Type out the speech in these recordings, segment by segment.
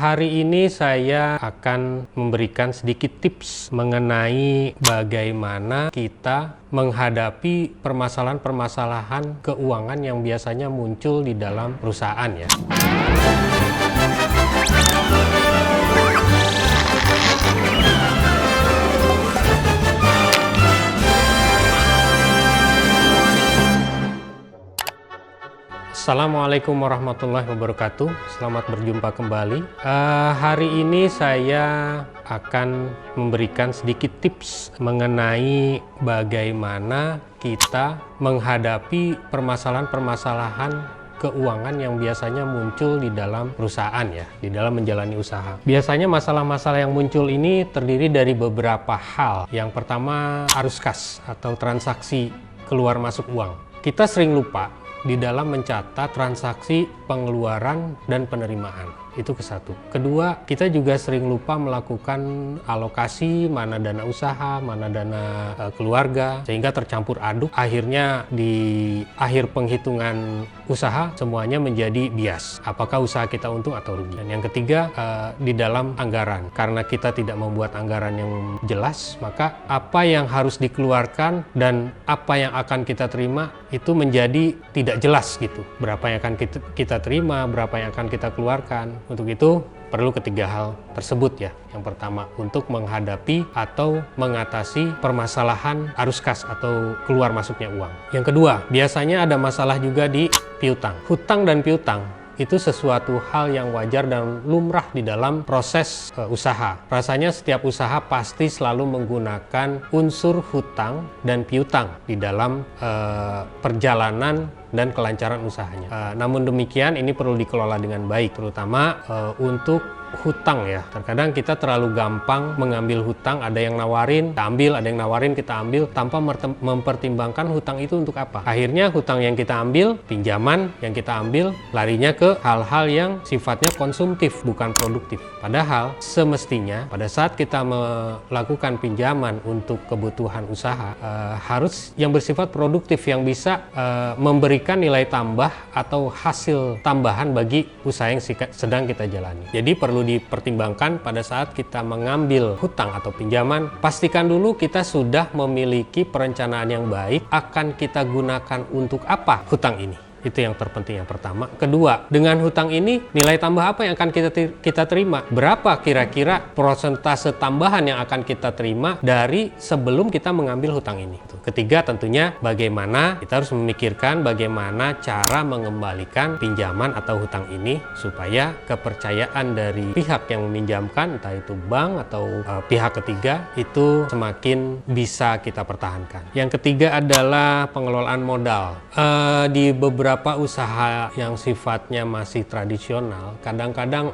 Hari ini saya akan memberikan sedikit tips mengenai bagaimana kita menghadapi permasalahan-permasalahan keuangan yang biasanya muncul di dalam perusahaan ya. Assalamualaikum warahmatullahi wabarakatuh. Selamat berjumpa kembali. Hari ini saya akan memberikan sedikit tips mengenai bagaimana kita menghadapi permasalahan-permasalahan keuangan yang biasanya muncul di dalam perusahaan ya, di dalam menjalani usaha. Biasanya masalah-masalah yang muncul ini terdiri dari beberapa hal. Yang pertama, arus kas atau transaksi keluar masuk uang. Kita sering lupa di dalam mencatat transaksi pengeluaran dan penerimaan. Itu ke satu. Kedua, kita juga sering lupa melakukan alokasi mana dana usaha, mana dana keluarga, sehingga tercampur aduk. Akhirnya di akhir penghitungan usaha semuanya menjadi bias. Apakah usaha kita untung atau rugi? Dan yang ketiga, di dalam anggaran. Karena kita tidak membuat anggaran yang jelas, maka apa yang harus dikeluarkan dan apa yang akan kita terima itu menjadi tidak jelas gitu. Berapa yang akan kita terima, berapa yang akan kita keluarkan. Untuk itu perlu ketiga hal tersebut ya. Yang pertama, untuk menghadapi atau mengatasi permasalahan arus kas atau keluar masuknya uang. Yang kedua, biasanya ada masalah juga di piutang. Hutang dan piutang itu sesuatu hal yang wajar dan lumrah di dalam proses usaha. Rasanya setiap usaha pasti selalu menggunakan unsur hutang dan piutang di dalam perjalanan dan kelancaran usahanya. Namun demikian ini perlu dikelola dengan baik, terutama untuk hutang ya. Terkadang kita terlalu gampang mengambil hutang, ada yang nawarin, kita ambil, ada yang nawarin, kita ambil tanpa mempertimbangkan hutang itu untuk apa. Akhirnya hutang yang kita ambil, pinjaman yang kita ambil, larinya ke hal-hal yang sifatnya konsumtif, bukan produktif. Padahal semestinya pada saat kita melakukan pinjaman untuk kebutuhan usaha, harus yang bersifat produktif, yang bisa memberikan nilai tambah atau hasil tambahan bagi usaha yang sedang kita jalani. Jadi perlu dipertimbangkan pada saat kita mengambil hutang atau pinjaman, pastikan dulu kita sudah memiliki perencanaan yang baik akan kita gunakan untuk apa hutang ini. Itu yang terpenting yang pertama. Kedua, dengan hutang ini nilai tambah apa yang akan kita terima? Berapa kira-kira persentase tambahan yang akan kita terima dari sebelum kita mengambil hutang ini? Ketiga, tentunya bagaimana kita harus memikirkan bagaimana cara mengembalikan pinjaman atau hutang ini supaya kepercayaan dari pihak yang meminjamkan, entah itu bank atau pihak ketiga, itu semakin bisa kita pertahankan. Yang ketiga adalah pengelolaan modal. Di beberapa usaha yang sifatnya masih tradisional, kadang-kadang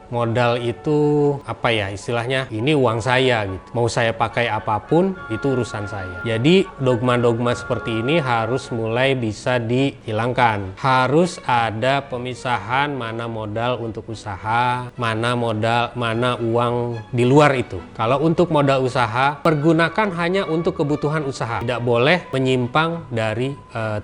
modal itu apa ya istilahnya, ini uang saya gitu, mau saya pakai apapun itu urusan saya. Jadi dogma-dogma seperti ini harus mulai bisa dihilangkan. Harus ada pemisahan mana modal untuk usaha, mana uang di luar itu. Kalau untuk modal usaha, pergunakan hanya untuk kebutuhan usaha, tidak boleh menyimpang dari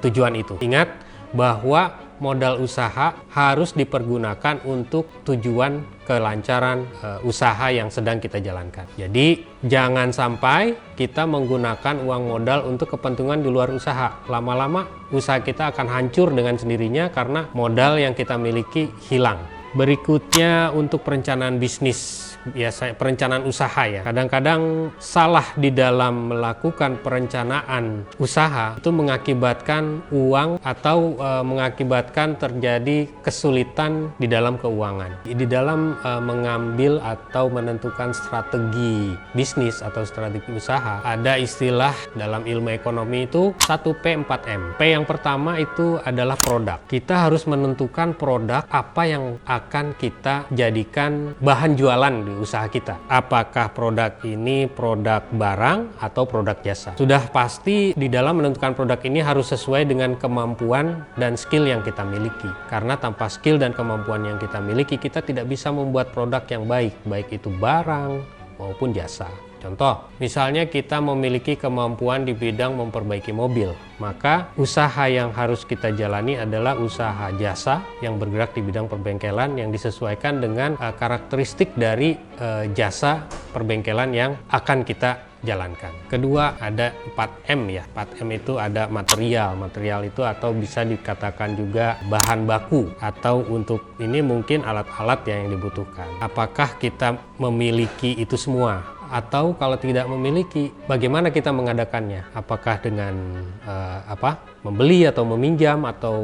tujuan itu. Ingat bahwa modal usaha harus dipergunakan untuk tujuan kelancaran usaha yang sedang kita jalankan. Jadi jangan sampai kita menggunakan uang modal untuk kepentingan di luar usaha. Lama-lama usaha kita akan hancur dengan sendirinya karena modal yang kita miliki hilang. Berikutnya untuk perencanaan bisnis, biasa perencanaan usaha ya. Kadang-kadang salah di dalam melakukan perencanaan usaha itu mengakibatkan uang atau mengakibatkan terjadi kesulitan di dalam keuangan. Di dalam mengambil atau menentukan strategi bisnis atau strategi usaha, ada istilah dalam ilmu ekonomi itu 1P 4M. P yang pertama itu adalah produk. Kita harus menentukan produk apa yang akan kita jadikan bahan jualan di usaha kita. Apakah produk ini produk barang atau produk jasa? Sudah pasti di dalam menentukan produk ini harus sesuai dengan kemampuan dan skill yang kita miliki. Karena tanpa skill dan kemampuan yang kita miliki, kita tidak bisa membuat produk yang baik, baik itu barang maupun jasa. Contoh, misalnya kita memiliki kemampuan di bidang memperbaiki mobil, maka usaha yang harus kita jalani adalah usaha jasa yang bergerak di bidang perbengkelan yang disesuaikan dengan karakteristik dari jasa perbengkelan yang akan kita jalankan. Kedua, ada 4M ya. 4M itu ada material. Material itu atau bisa dikatakan juga bahan baku, atau untuk ini mungkin alat-alat yang dibutuhkan. Apakah kita memiliki itu semua? Atau kalau tidak memiliki, bagaimana kita mengadakannya? Apakah dengan membeli atau meminjam atau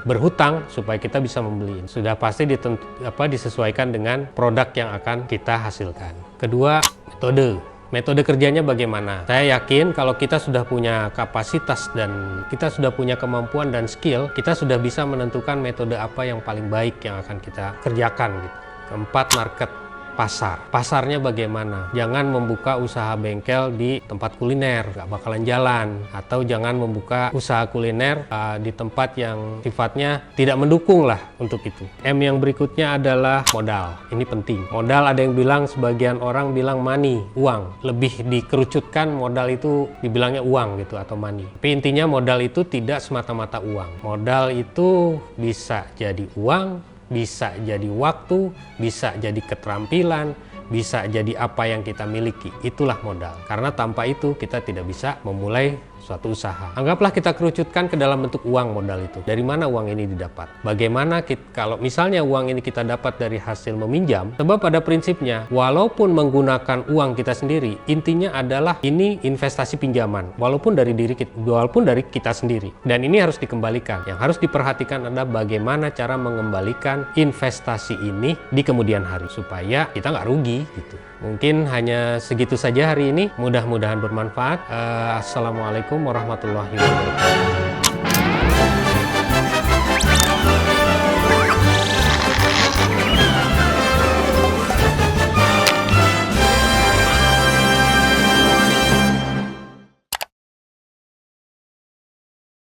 berhutang supaya kita bisa membeli? Sudah pasti disesuaikan dengan produk yang akan kita hasilkan. Kedua, metode. Metode kerjanya bagaimana? Saya yakin kalau kita sudah punya kapasitas dan kita sudah punya kemampuan dan skill, kita sudah bisa menentukan metode apa yang paling baik yang akan kita kerjakan gitu. Keempat, market. Pasar. Pasarnya bagaimana? Jangan membuka usaha bengkel di tempat kuliner, nggak bakalan jalan. Atau jangan membuka usaha kuliner di tempat yang sifatnya tidak mendukung lah untuk itu. M yang berikutnya adalah modal. Ini penting. Modal, ada yang bilang, sebagian orang bilang money, uang. Lebih dikerucutkan modal itu dibilangnya uang gitu atau money. Tapi intinya modal itu tidak semata-mata uang. Modal itu bisa jadi uang, bisa jadi waktu, bisa jadi keterampilan, bisa jadi apa yang kita miliki. Itulah modal. Karena tanpa itu kita tidak bisa memulai suatu usaha. Anggaplah kita kerucutkan ke dalam bentuk uang modal itu. Dari mana uang ini didapat? Bagaimana kalau misalnya uang ini kita dapat dari hasil meminjam? Sebab pada prinsipnya, walaupun menggunakan uang kita sendiri, intinya adalah ini investasi pinjaman. Walaupun dari kita sendiri. Dan ini harus dikembalikan. Yang harus diperhatikan adalah bagaimana cara mengembalikan investasi ini di kemudian hari. Supaya kita nggak rugi gitu. Mungkin hanya segitu saja hari ini. Mudah-mudahan bermanfaat. Assalamualaikum warahmatullahi wabarakatuh.